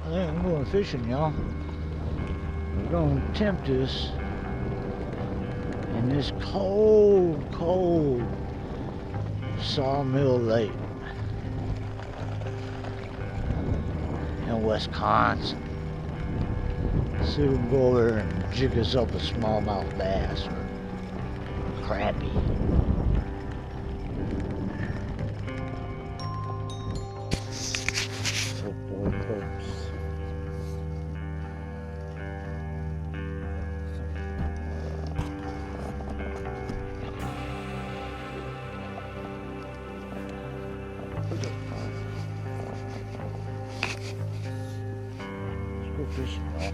I think I'm going fishing, y'all. We're going to attempt this in this cold, cold Sawmill Lake in Wisconsin. See if we can go over and jig us up a smallmouth bass or crappie. Fishing, y'all.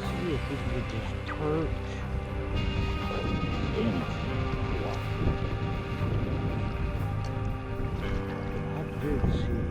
See if we can get this perch in. Did see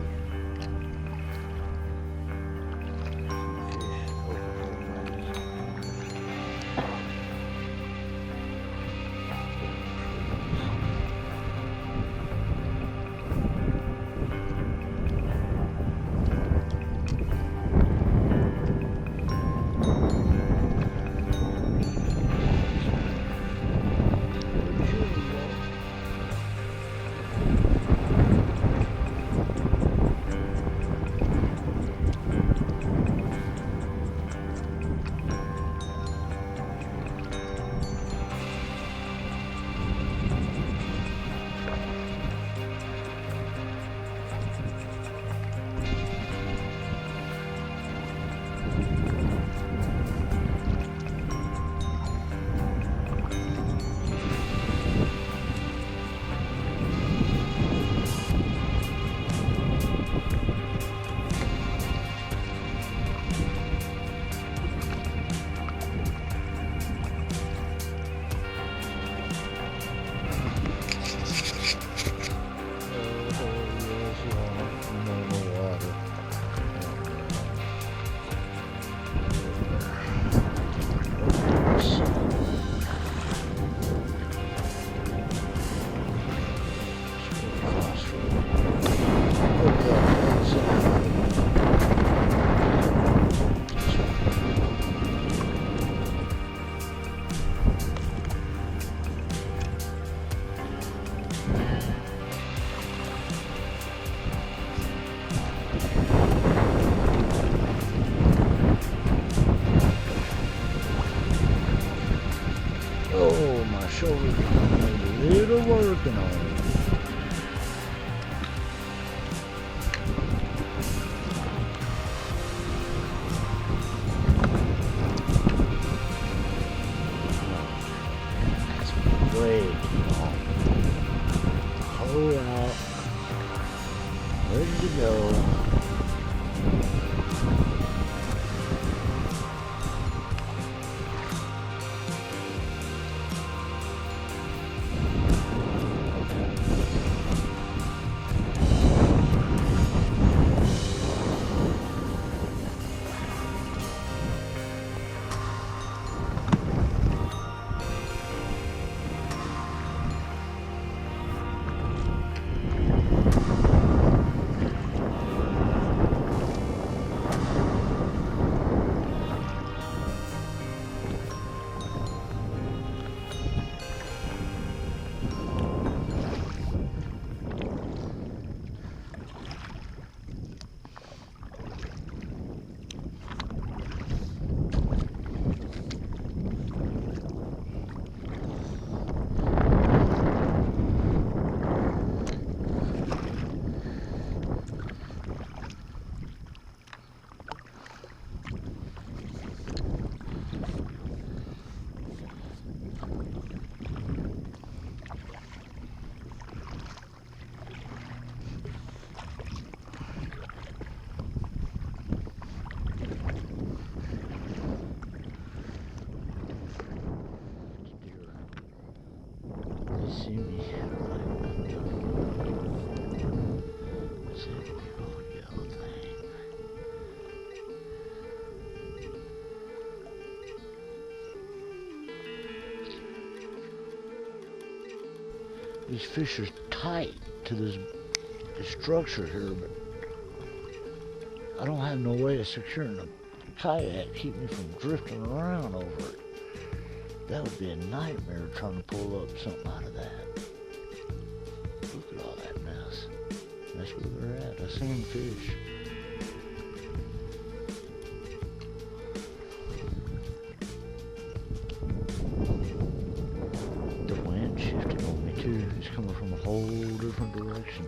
oh, my shoulder's a little working on it. That's way too long. Hold out. Ready to go. See me. These fish are tight to this structure here, but I don't have no way of securing the kayak, keep me from drifting around over it. That would be a nightmare trying to pull up something out of that. Look at all that mess. That's where we're at. I seen fish. The wind shifted on me too. It's coming from a whole different direction.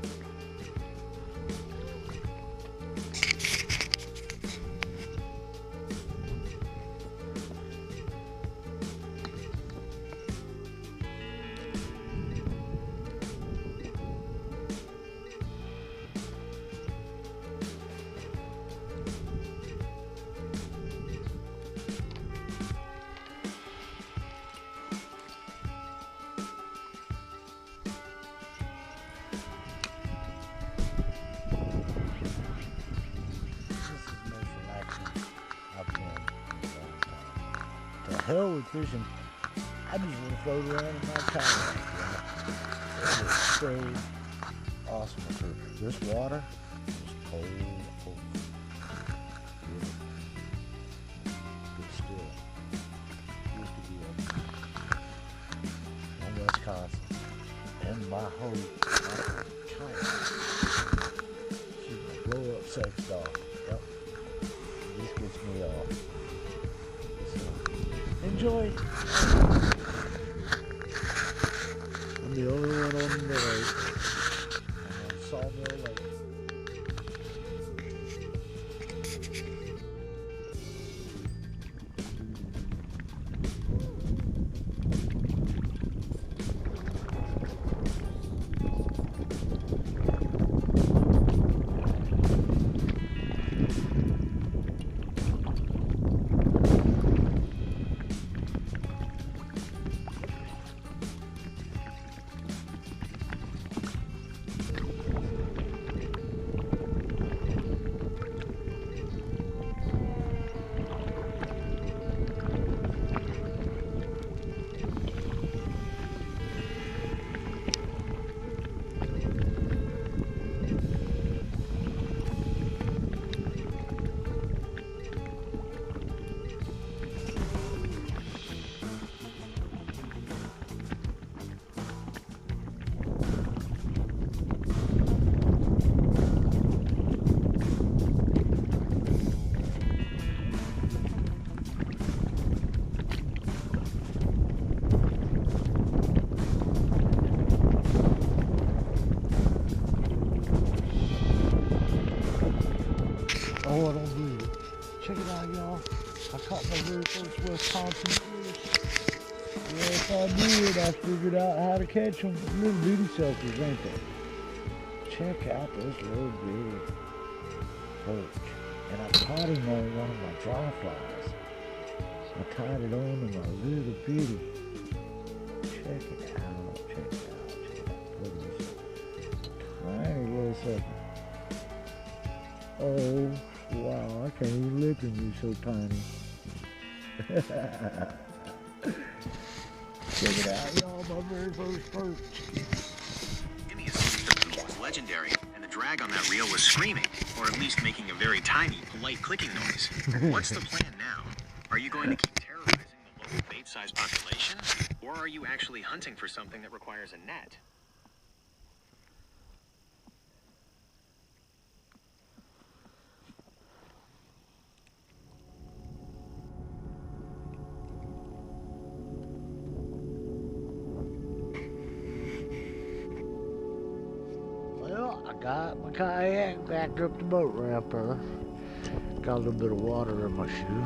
Hell with fishing. I just want to float around in my kayak. It is so awesome. This water is cold. Good still. Used to be on Wisconsin. And my whole kayak. She's a blow up sex doll. Yep. This gets me off. Enjoy. I'm the only one on the lake. I'm on Sawmill Lake. Oh, I don't believe it. Check it out, y'all. I caught my very first Wisconsin fish. Yes, I did. I figured out how to catch them. Little bitty suckers, ain't they? Check out this little bitty perch. And I caught him on one of my dry flies. I tied it on to my little bitty. Check it out. Check it out. Check it out. Look at this tiny little sucker. Oh. Wow, I can't even look at you, so tiny. Check it out, y'all, my very first perch. Was legendary, and the drag on that reel was screaming, or at least making a very tiny, polite clicking noise. What's the plan now? Are you going to keep terrorizing the local bait-sized population, or are you actually hunting for something that requires a net? I got my kayak backed up the boat ramp there. Got a little bit of water in my shoe.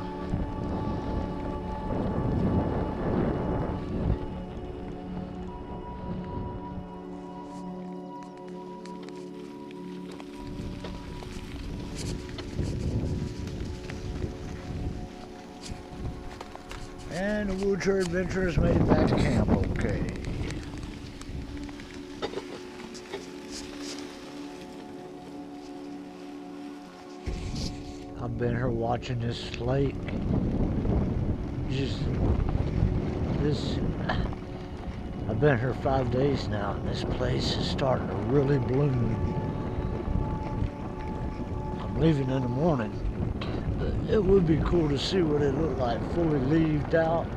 And the Woodsher Adventurers made it back to camp okay. I've been here watching this lake. I've I've been here 5 days now, and this place is starting to really bloom. I'm leaving in the morning. It would be cool to see what it looked like fully leaved out.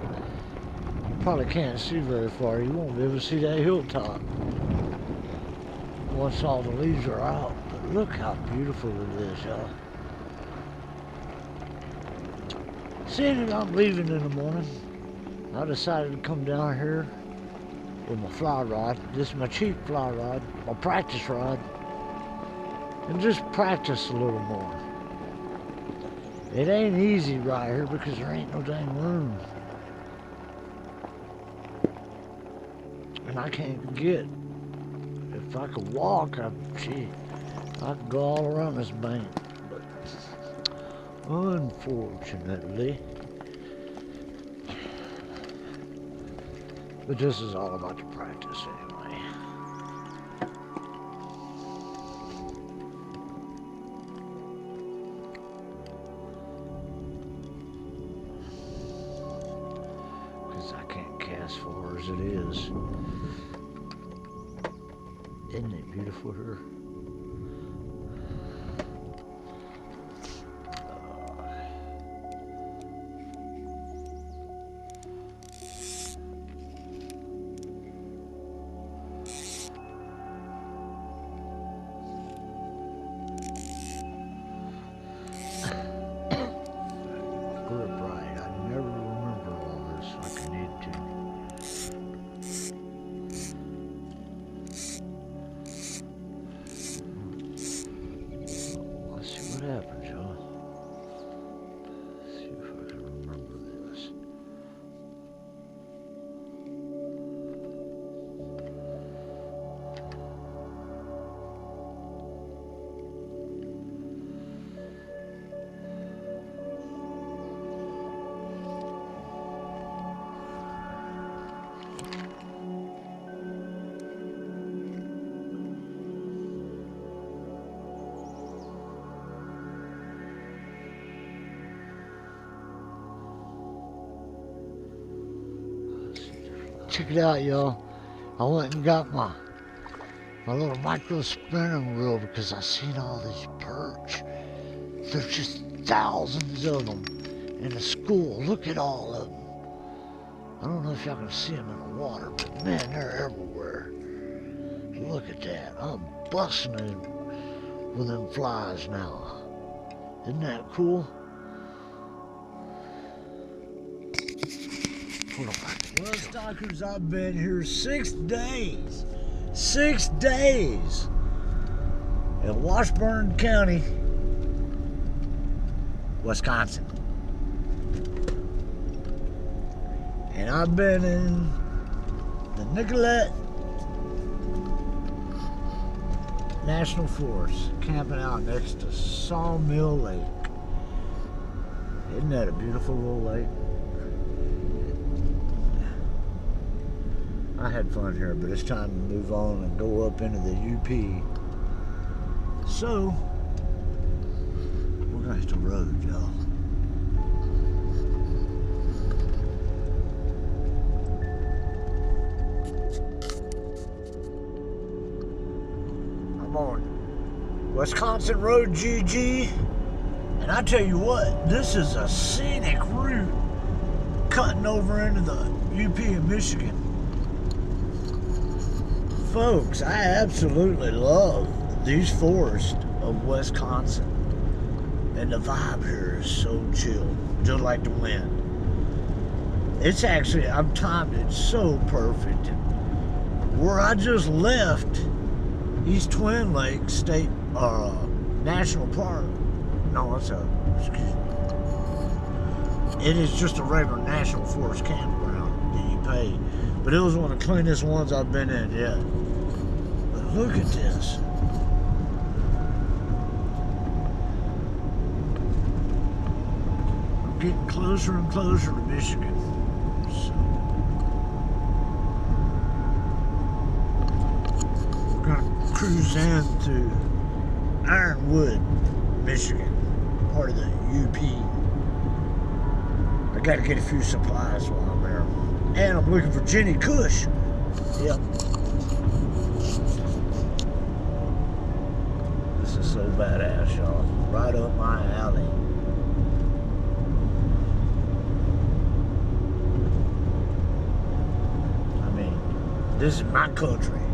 You probably can't see very far. You won't be able to see that hilltop once all the leaves are out. But look how beautiful it is, y'all. Seeing that I'm leaving in the morning, I decided to come down here with my fly rod. This is my cheap fly rod, my practice rod, and just practice a little more. It ain't easy right here because there ain't no dang room. And I can't get, if I could walk, I could go all around this bank. But unfortunately, but this is all about the practice anyway. Because I can't cast far as it is. Isn't it beautiful here? Check it out, y'all. I went and got my little micro spinning reel because I seen all these perch. There's just thousands of them in the school. Look at all of them. I don't know if y'all can see them in the water, but man, they're everywhere. Look at that. I'm busting it with them flies now. Isn't that cool? Well, stalkers, I've been here 6 days. 6 days in Washburn County, Wisconsin. And I've been in the Nicollet National Forest, camping out next to Sawmill Lake. Isn't that a beautiful little lake? I had fun here, but it's time to move on and go up into the UP. So, we're gonna hit the road, y'all. I'm on Wisconsin Road GG, and I tell you what, this is a scenic route cutting over into the UP of Michigan. Folks, I absolutely love these forests of Wisconsin, and the vibe here is so chill, just like the wind. It's actually, I've timed it so perfect. Where I just left East Twin Lake State National Park, no, excuse me. It is just a regular National Forest campground that you pay, but it was one of the cleanest ones I've been in yet. But look at this. I'm getting closer and closer to Michigan. So we're gonna cruise in to Ironwood, Michigan, part of the UP. I gotta get a few supplies while I'm there. And I'm looking for Jenny Cush. Yep. This is so badass, y'all. Right up my alley. I mean, this is my country.